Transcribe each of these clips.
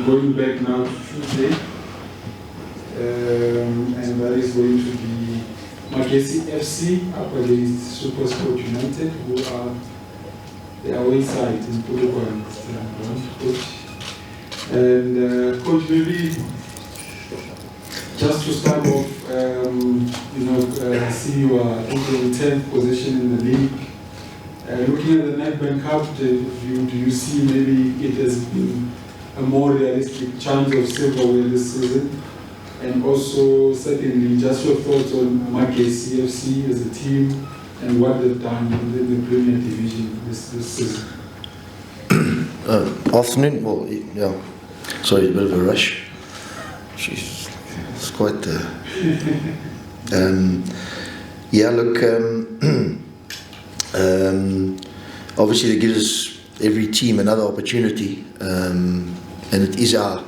going back now to Tuesday, and that is going to be Magesi FC up against SuperSport United, who are the away side in Polokwane, coach. And coach, maybe just to start off, see you are in 10th position in the league. Looking at the Nedbank Cup, do you see maybe it has been a more realistic chance of silverware this season? And also, secondly, just your thoughts on Magesi FC as a team and what they've done in the Premier Division this season. Afternoon. Well, yeah. Sorry, a bit of a rush. It's quite. Yeah. Look. Obviously, it gives us every team another opportunity, and it is our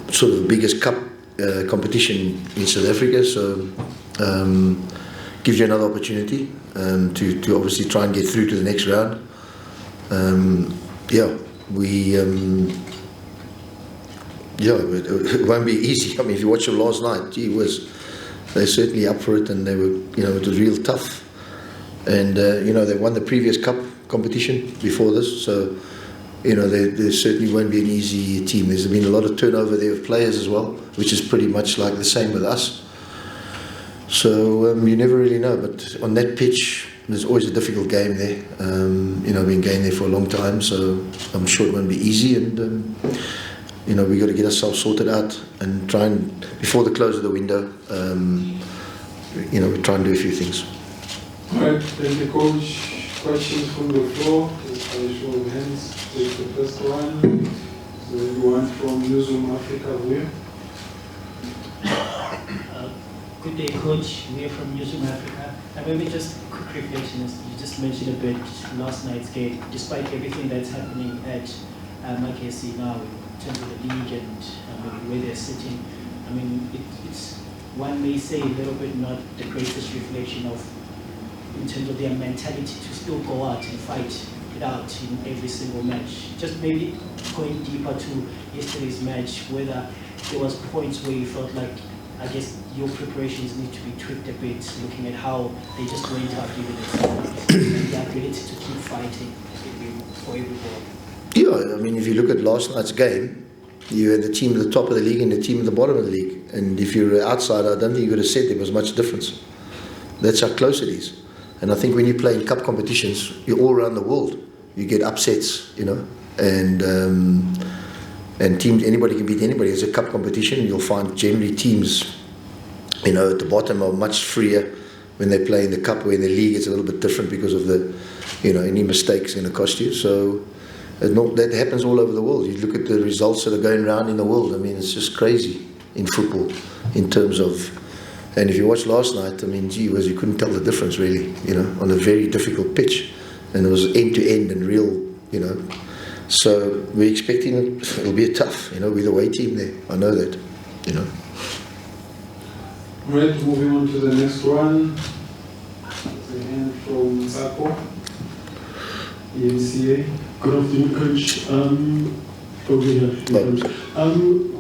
sort of biggest cup competition in South Africa. So, gives you another opportunity to obviously try and get through to the next round. It won't be easy. I mean, if you watch them last night, gee whiz, they're certainly up for it, and they were, it was real tough. And they won the previous cup competition before this, so there certainly won't be an easy team. There's been a lot of turnover there of players as well, which is pretty much like the same with us. So you never really know, but on that pitch, there's always a difficult game there. Been going there for a long time, so I'm sure it won't be easy. And we got to get ourselves sorted out and try and, before the close of the window, we try and do a few things. All right, thank you, Coach. Questions from the floor? Just by show of hands. Take the first one. So everyone from Newsroom Africa here. Good day, Coach. We're from Newsroom Africa. And maybe just a quick reflection. You just mentioned a bit last night's game. Despite everything that's happening at Magesi now in terms of the league and where they're sitting, I mean, it's one may say a little bit not the greatest reflection of, in terms of their mentality to still go out and fight it out in every single match. Just maybe going deeper to yesterday's match, whether there was points where you felt like, I guess, your preparations need to be tweaked a bit, looking at how they just went out even and the ability to keep fighting for every ball. Yeah, I mean, if you look at last night's game, you had the team at the top of the league and the team at the bottom of the league. And if you're an outsider, I don't think you would have said there was much difference. That's how close it is. And I think when you play in cup competitions, you're all around the world. You get upsets, and teams, anybody can beat anybody. It's a cup competition. You'll find generally teams, at the bottom are much freer when they play in the cup. Or in the league, it's a little bit different because of the, any mistakes going to cost you. So that happens all over the world. You look at the results that are going around in the world. I mean, it's just crazy in football in terms of. And if you watched last night, I mean, gee whiz, you couldn't tell the difference really, on a very difficult pitch. And it was end to end and real, So we're expecting it'll be a tough, with the away team there. I know that, Right, moving on to the next one. There's a hand from Sako, EMCA. Good afternoon, Coach. Over here.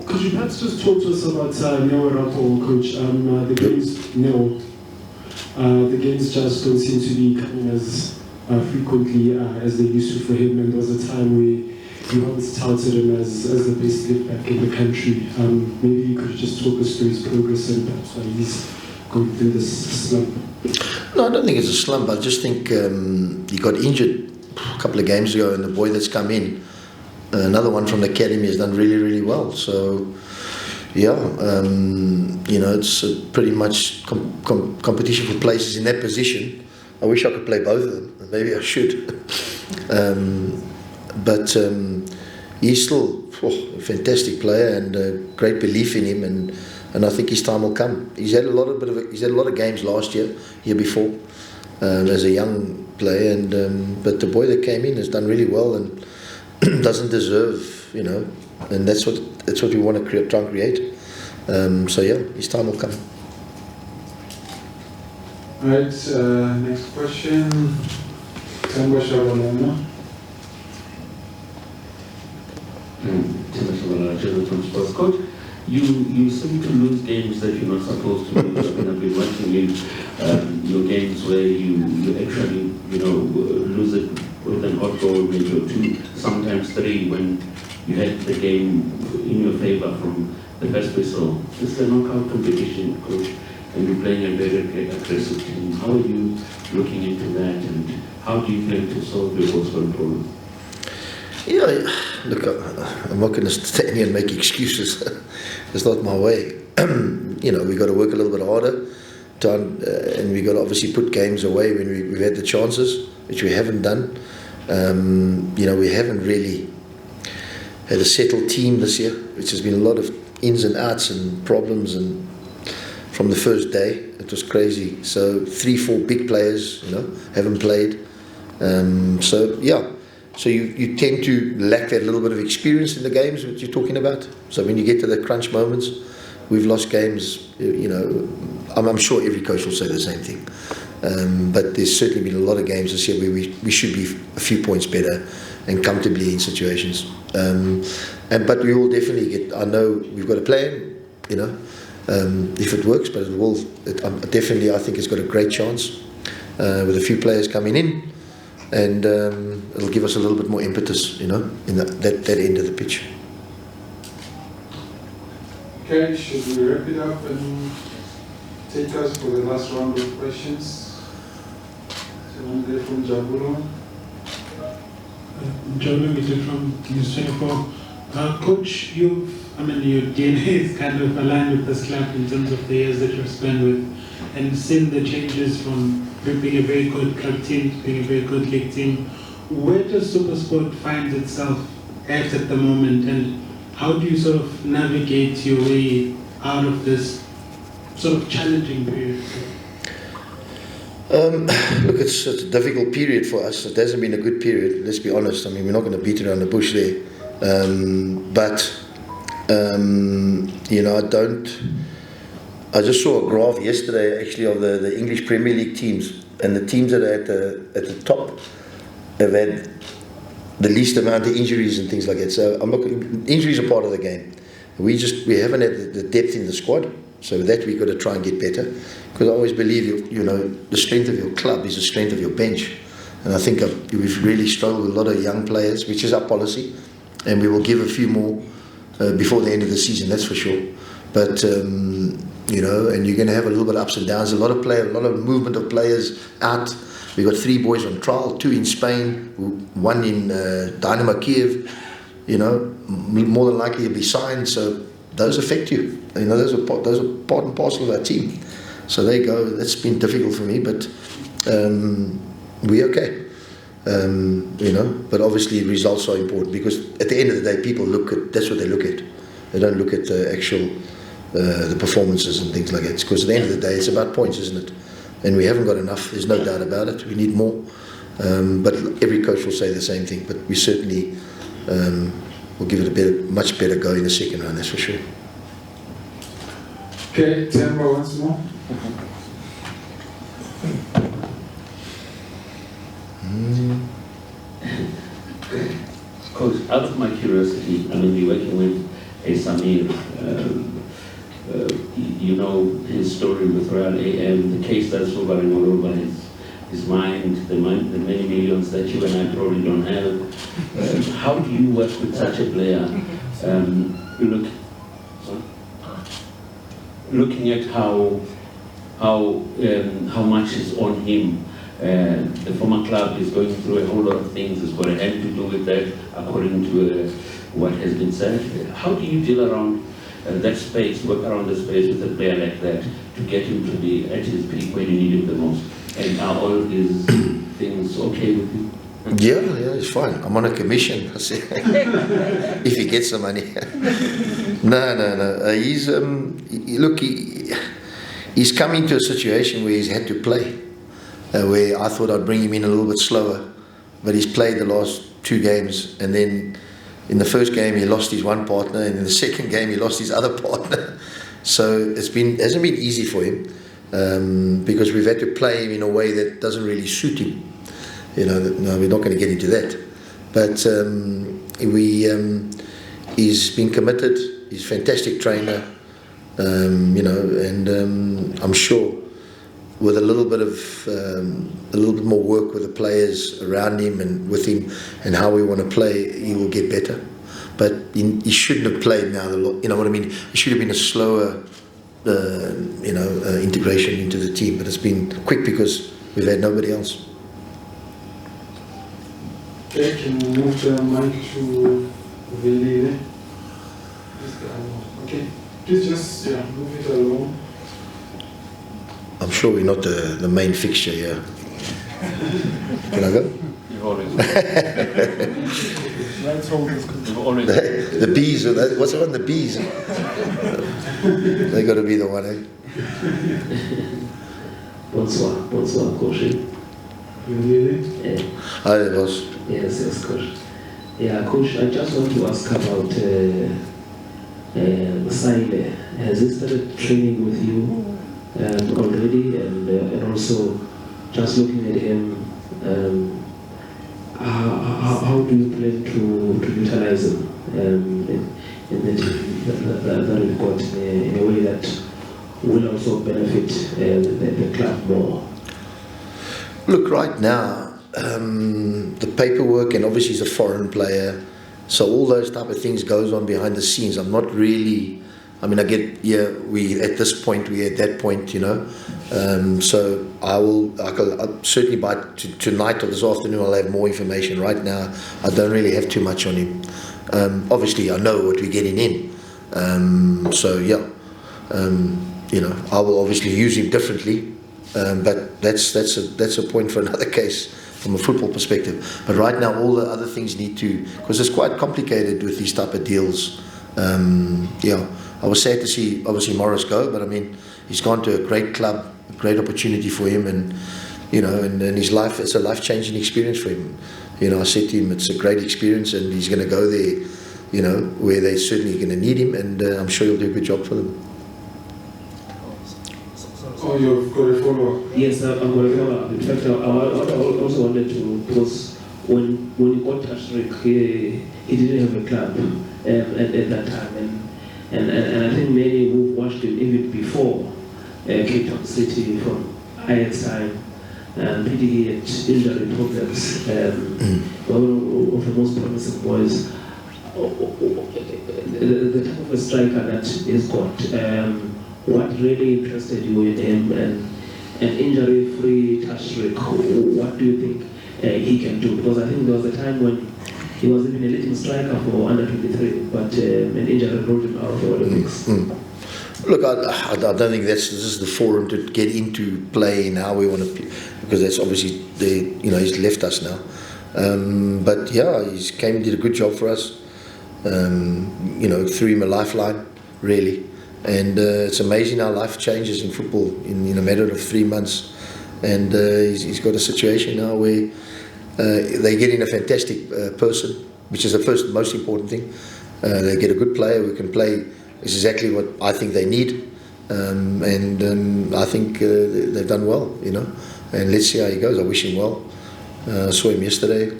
Could you perhaps just talk to us about Neo Rapo, Coach? The games, Neo. The games just don't seem to be coming as frequently as they used to for him, and there was a time where you once touted him as the best left back in the country. Maybe you could just talk us through his progress and perhaps why he's going through this slump. No, I don't think it's a slump. I just think he got injured a couple of games ago, and the boy that's come in, another one from the academy, has done really, really well. So, yeah, it's pretty much competition for places in that position. I wish I could play both of them. Maybe I should. But he's still a fantastic player and great belief in him, and I think his time will come. He's had a lot of games last year before, as a young player, but the boy that came in has done really well and doesn't deserve, and that's what we want to try and create. So yeah, his time will come. All right, next question. Tamba Shabalana. International from Sports. Coach, you seem to lose games that you're not supposed to lose. I mean, I've been watching your games where you actually, lose it with an odd goal, maybe or two, sometimes three, when you had the game in your favor from the first whistle. This is a knockout competition, Coach, and you're playing a very aggressive team. How are you looking into that, and how do you plan to solve your goals going forward? Yeah, look, I'm not going to stand here and make excuses. It's not my way. We've got to work a little bit harder, and we've got to obviously put games away when we've had the chances, which we haven't done. We haven't really had a settled team this year, which has been a lot of ins and outs and problems, and from the first day it was crazy. So 3-4 big players haven't played, so you tend to lack that little bit of experience in the games that you're talking about. So when you get to the crunch moments, we've lost games. I'm sure every coach will say the same thing, but there's certainly been a lot of games this year where we should be a few points better and comfortably in situations. But we will definitely get. I know we've got a plan. If it works, but it will. Definitely, I think it's got a great chance with a few players coming in, and it'll give us a little bit more impetus, in that end of the pitch. Okay, should we wrap it up and take us for the last round of questions? Someone there from Jabulo? Jabulo from News 24. Coach, your DNA is kind of aligned with this club in terms of the years that you've spent with, and seeing the changes from being a very good club team to being a very good league team. Where does SuperSport find itself at the moment, and how do you sort of navigate your way out of this sort of challenging period? Look, it's a difficult period for us. It hasn't been a good period, let's be honest. We're not going to beat around the bush there. I just saw a graph yesterday actually of the English Premier League teams, and the teams that are at the top have had the least amount of injuries and things like that. So injuries are part of the game. We haven't had the depth in the squad, so with that we've got to try and get better. Because I always believe the strength of your club is the strength of your bench, and I think we've really struggled with a lot of young players, which is our policy, and we will give a few more before the end of the season, that's for sure. But and you're going to have a little bit of ups and downs. A lot of movement of players out. We've got 3 boys on trial, 2 in Spain, 1 in Dynamo Kiev. More than likely he'll be signed. So those affect you. Those are part and parcel of our team. So there you go. That's been difficult for me, but we're okay. But obviously results are important, because at the end of the day, people that's what they look at. They don't look at the actual the performances and things like that. Because at the end of the day, it's about points, isn't it? And we haven't got enough. There's no doubt about it. We need more. But every coach will say the same thing. But we certainly will give it a much better go in the second round. That's for sure. Okay, Temba once more. Coach, out of my curiosity, you're working with a Samir. His story with Royal AM, the case that's hovering all over his mind, the many millions that you and I probably don't have. How do you work with such a player? Looking at how much is on him. The former club is going through a whole lot of things. It's got a hand to do with that, according to what has been said. How do you deal around that space, work around the space with a player like that to get him to be at his peak when you need him the most? And are all his things okay with you? Yeah, it's fine. I'm on a commission. I say, if he gets the money. No. He's come into a situation where he's had to play. Where I thought I'd bring him in a little bit slower, but he's played the last 2 games, and then in the first game he lost his one partner, and in the second game he lost his other partner. So it hasn't been easy for him, because we've had to play him in a way that doesn't really suit him. We're not going to get into that, but he's been committed. He's a fantastic trainer, you know, and I'm sure with a little bit more work with the players around him and with him and how we want to play, he will get better. But he shouldn't have played now. You know what I mean? It should have been a slower, you know, integration into the team. But it's been quick because we've had nobody else. Okay, can we move the mic to Vili? Okay, please just move it along. I'm sure we're not the main fixture here. Can I go? You've always. You've always. The bees, what's on the bees? They got to be the one, eh? Bonsoir, coach. Really? Hi, boss. Yes, coach. Yeah, coach, I just want to ask about Saile. Has he started training with you already? And also, just looking at him, how do you plan to utilize him in the team that we've got in a way that will also benefit the club more? Look, right now, the paperwork, and obviously he's a foreign player, so all those type of things goes on behind the scenes. I'm not really, I mean, I get, yeah, we at this point, we at that point, you know. So I'll certainly by tonight or this afternoon, I'll have more information. Right now, I don't really have too much on him. Obviously, I know what we're getting in. So yeah, you know, I will obviously use him differently. But that's a point for another case from a football perspective. But right now, all the other things need to, because it's quite complicated with these type of deals. Yeah, I was sad to see obviously Morris go, but I mean, he's gone to a great club, a great opportunity for him, and you know, and his life, it's a life-changing experience for him. You know, I said to him, it's a great experience, and he's going to go there, you know, where they're certainly going to need him, and I'm sure he'll do a good job for them. Oh, you've got a follow-up? Yes, I'm going to follow up. In fact, I also wanted to, because when he got Tashrik, he didn't have a club at that time, and I think many who watched him even before Cape Town City from Ajax time, pity he had injury problems. One of the most promising was the type of a striker that he's got. What really interested you in him, and an injury-free Tashrik? What do you think he can do? Because I think there was a time when he was even a leading striker for under 23, but an injury brought him out of the Olympics. Look, I don't think this is the forum to get into play and how we want to, because that's obviously you know, he's left us now. But yeah, he's came and did a good job for us. You know, threw him a lifeline, really. And it's amazing how life changes in football in a matter of 3 months. And he's got a situation now where they get in a fantastic person, which is the most important thing. They get a good player who can play. Is exactly what I think they need. And I think they've done well, you know. And let's see how he goes. I wish him well. I saw him yesterday.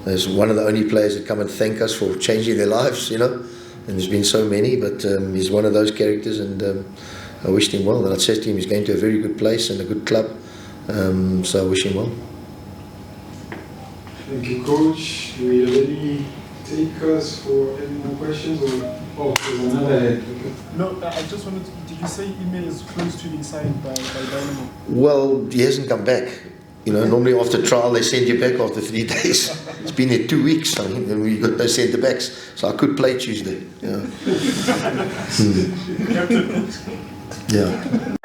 He's one of the only players that come and thank us for changing their lives, you know. And there's been so many, but he's one of those characters, and I wished him well. And I said to him, he's going to a very good place and a good club, so I wish him well. Thank you, Coach. Do we have any takers for any more questions? Or there's another head. Okay. No, I just wanted to, did you say email is close to being signed by Dynamo? Well, he hasn't come back. You know, normally after trial they send you back after 3 days. It's been there 2 weeks, I mean, and we got no centre backs, so I could play Tuesday. Yeah. Yeah.